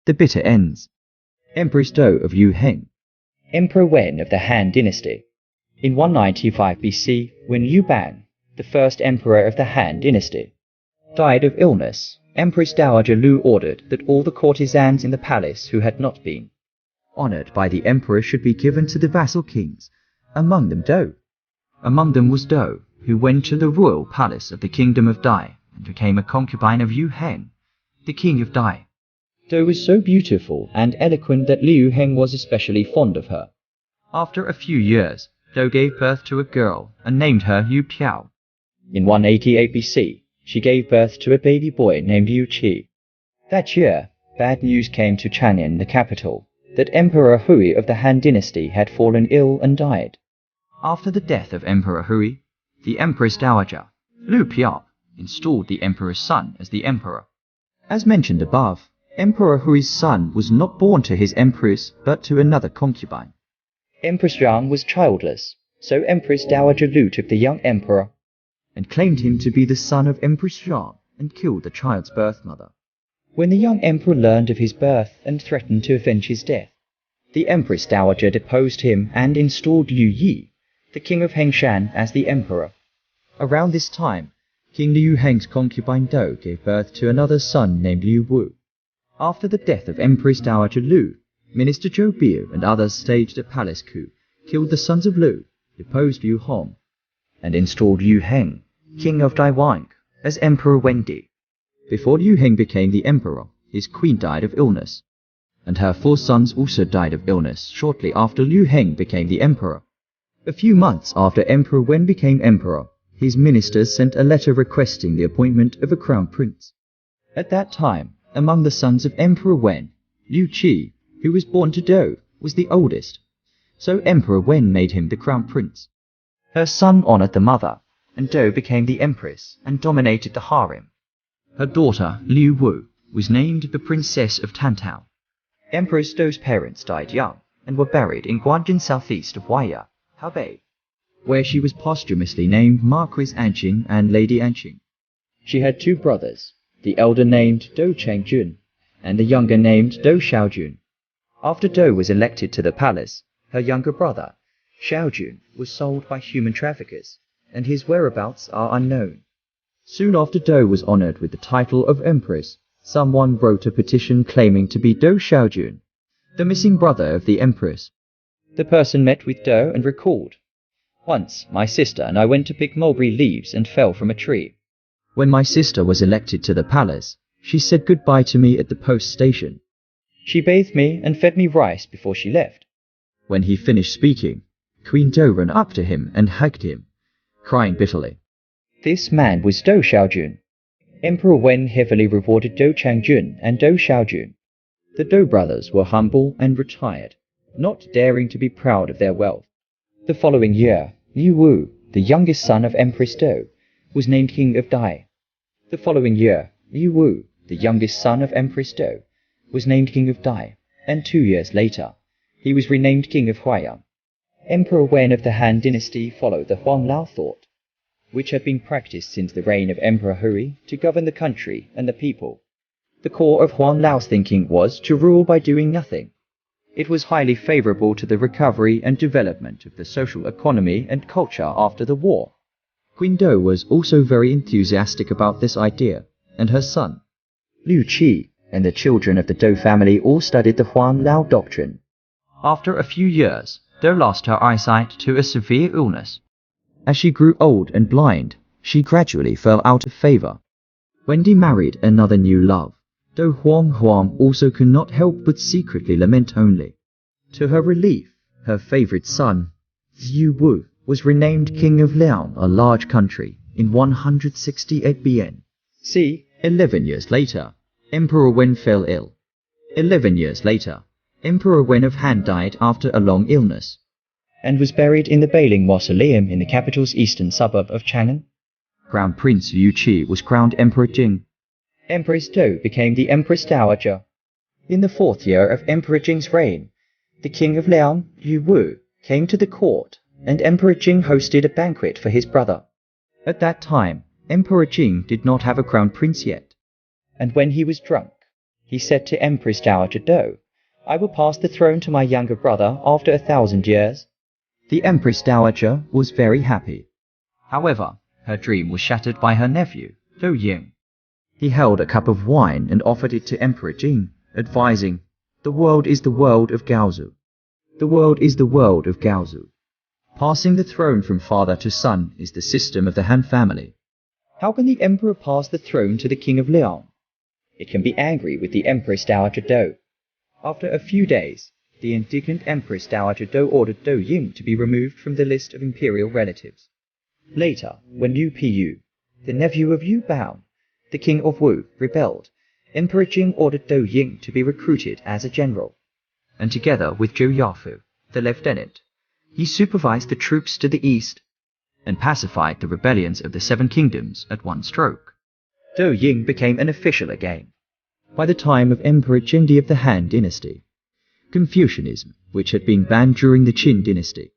The bitter ends. Empress Do of Heng. Emperor Wen of the Han Dynasty. In 195 BC, when Liu Ban, the first emperor of the Han Dynasty, died of illness, Empress Dowager Liu ordered that all the courtesans in the palace who had not been honored by the emperor should be given to the vassal kings, among them Do. Among them was Do, who went to the royal palace of the kingdom of Dai and became a concubine of Heng, the king of Dai. Do was so beautiful and eloquent that Liu Heng was especially fond of her. After a few years, Do gave birth to a girl and named her Liu Piao. In 188 BC, she gave birth to a baby boy named Liu Qi. That year, bad news came to Chang'an, the capital, that Emperor Hui of the Han Dynasty had fallen ill and died. After the death of Emperor Hui, the Empress Dowager, Liu Piao, installed the emperor's son as the emperor. As mentioned above, Emperor Hui's son was not born to his empress but to another concubine. Empress Yang was childless, so Empress Dowager Liu took the young emperor and claimed him to be the son of Empress Yang and killed the child's birth mother. When the young emperor learned of his birth and threatened to avenge his death, the Empress Dowager deposed him and installed Liu Yi, the king of Hengshan, as the emperor. Around this time, King Liu Heng's concubine Do gave birth to another son named Liu Wu. After the death of Empress Dowager Liu, Minister Zhou Biu and others staged a palace coup, killed the sons of Liu, deposed Liu Hong, and installed Liu Heng, king of Daiwang, as Emperor Wendi. Before Liu Heng became the emperor, his queen died of illness, and her 4 sons also died of illness shortly after Liu Heng became the emperor. A few months after Emperor Wen became emperor, his ministers sent a letter requesting the appointment of a crown prince. At that time, among the sons of Emperor Wen, Liu Qi, who was born to Do, was the oldest, so Emperor Wen made him the crown prince. Her son honored the mother, and Do became the empress and dominated the harem. Her daughter, Liu Wu, was named the Princess of Tantao. Empress Do's parents died young and were buried in Guanjin southeast of Huaya, Hebei, where she was posthumously named Marquis Anqing and Lady Anqing. She had 2 brothers, the elder named Do Changjun, and the younger named Do Xiaojun. After Do was elected to the palace, her younger brother, Xiaojun, was sold by human traffickers, and his whereabouts are unknown. Soon after Do was honored with the title of Empress, someone wrote a petition claiming to be Do Xiaojun, the missing brother of the Empress. The person met with Do and recalled, "Once, my sister and I went to pick mulberry leaves and fell from a tree. When my sister was elected to the palace, she said goodbye to me at the post station. She bathed me and fed me rice before she left." When he finished speaking, Queen Do ran up to him and hugged him, crying bitterly. This man was Do Xiaojun. Emperor Wen heavily rewarded Do Changjun and Do Xiaojun. The Do brothers were humble and retired, not daring to be proud of their wealth. The following year, Liu Wu, the youngest son of Empress Do, was named king of Dai. The following year, Liu Wu, the youngest son of Empress Do, was named king of Dai, and 2 years later, he was renamed king of Huaya. Emperor Wen of the Han Dynasty followed the Huang Lao thought, which had been practiced since the reign of Emperor Hui to govern the country and the people. The core of Huang Lao's thinking was to rule by doing nothing. It was highly favorable to the recovery and development of the social economy and culture after the war. Queen Do was also very enthusiastic about this idea, and her son, Liu Qi, and the children of the Do family all studied the Huang Lao doctrine. After a few years, Do lost her eyesight to a severe illness. As she grew old and blind, she gradually fell out of favor. Wendi married another new love. Do Huang also could not help but secretly lament only. To her relief, her favorite son, Liu Wu, was renamed King of Liang, a large country, in 168 BN. c. 11 years later, Emperor Wen fell ill. 11 years later, Emperor Wen of Han died after a long illness, and was buried in the Beiling Mausoleum in the capital's eastern suburb of Chang'an. Crown Prince Liu Qi was crowned Emperor Jing. Empress Do became the Empress Dowager. In the 4th year of Emperor Jing's reign, the king of Liang, Liu Wu, came to the court, and Emperor Jing hosted a banquet for his brother. At that time, Emperor Jing did not have a crown prince yet, and when he was drunk, he said to Empress Dowager Do, "I will pass the throne to my younger brother after 1,000 years." The Empress Dowager was very happy. However, her dream was shattered by her nephew, Dowager. He held a cup of wine and offered it to Emperor Jing, advising, "The world is the world of Gaozu. The world is the world of Gaozu. Passing the throne from father to son is the system of the Han family. How can the emperor pass the throne to the king of Liang? It can be angry with the Empress Dowager Do." After a few days, the indignant Empress Dowager Do ordered Do Ying to be removed from the list of imperial relatives. Later, when Liu Piyu, the nephew of Liu Bao, the king of Wu, rebelled, Emperor Jing ordered Do Ying to be recruited as a general. And together with Zhou Yafu, the lieutenant, he supervised the troops to the east and pacified the rebellions of the Seven Kingdoms at one stroke. Do Ying became an official again. By the time of Emperor Zhengdi of the Han Dynasty, Confucianism, which had been banned during the Qin Dynasty,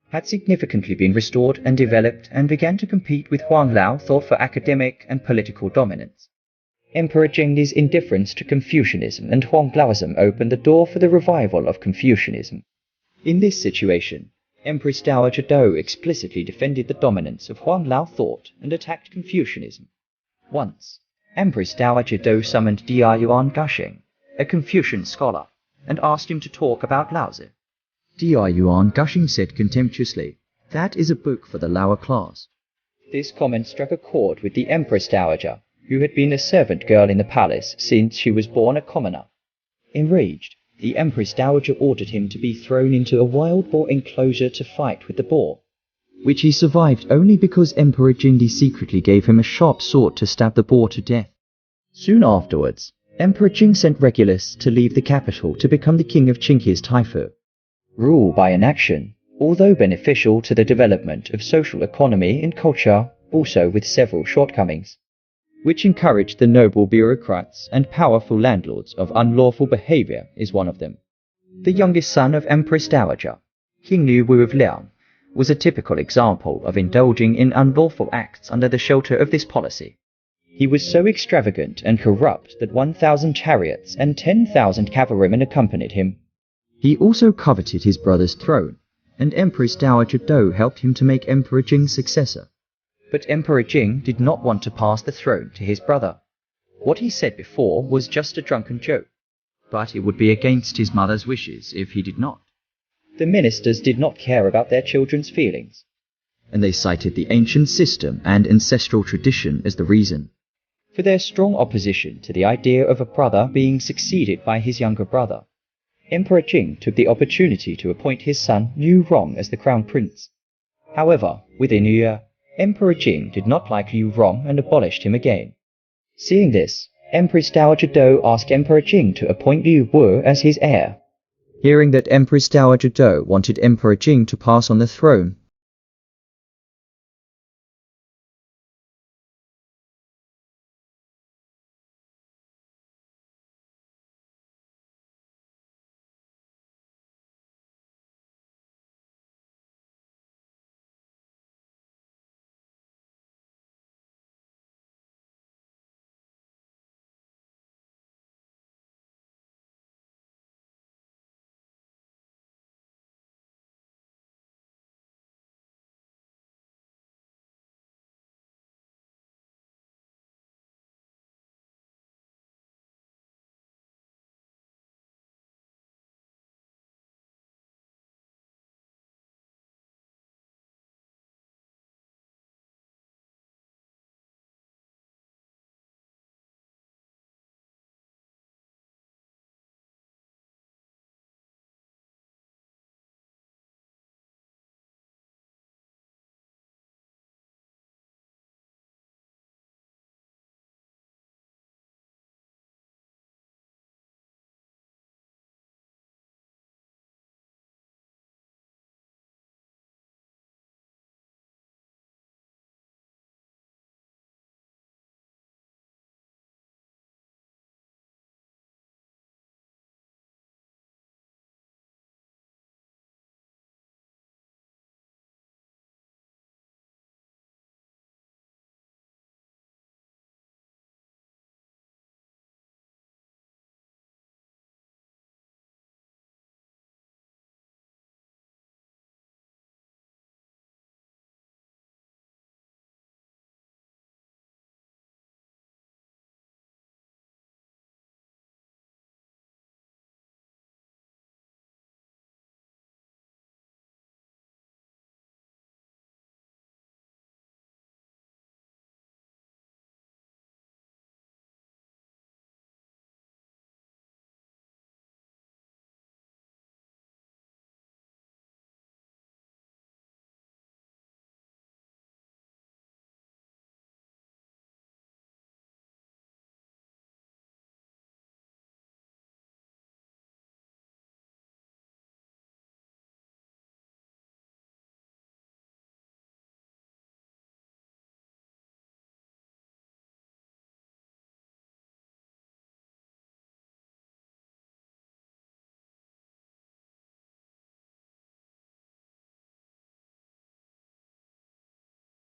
had significantly been restored and developed and began to compete with Huanglao thought for academic and political dominance. Emperor Zhengdi's indifference to Confucianism and Huanglaoism opened the door for the revival of Confucianism. In this situation, Empress Dowager Do explicitly defended the dominance of Huanglao thought and attacked Confucianism. Once, Empress Dowager Do summoned Diyuan Gusheng, a Confucian scholar, and asked him to talk about Laozi. Diyuan Gusheng said contemptuously, "That is a book for the lower class." This comment struck a chord with the Empress Dowager, who had been a servant girl in the palace since she was born a commoner. Enraged, the Empress Dowager ordered him to be thrown into a wild boar enclosure to fight with the boar, which he survived only because Emperor Jingdi secretly gave him a sharp sword to stab the boar to death. Soon afterwards, Emperor Jing sent Regulus to leave the capital to become the king of Qinghe's Taifu. Rule by inaction, although beneficial to the development of social economy and culture, also with several shortcomings, which encouraged the noble bureaucrats and powerful landlords of unlawful behavior, is one of them. The youngest son of Empress Dowager, King Liu Wu of Liang, was a typical example of indulging in unlawful acts under the shelter of this policy. He was so extravagant and corrupt that 1,000 chariots and 10,000 cavalrymen accompanied him. He also coveted his brother's throne, and Empress Dowager Do helped him to make Emperor Jing's successor. But Emperor Jing did not want to pass the throne to his brother. What he said before was just a drunken joke, but it would be against his mother's wishes if he did not. The ministers did not care about their children's feelings, and they cited the ancient system and ancestral tradition as the reason for their strong opposition to the idea of a brother being succeeded by his younger brother. Emperor Jing took the opportunity to appoint his son Liu Rong as the crown prince. However, within a year, Emperor Jing did not like Liu Rong and abolished him again. Seeing this, Empress Dowager Do asked Emperor Jing to appoint Liu Wu as his heir. Hearing that Empress Dowager Do wanted Emperor Jing to pass on the throne,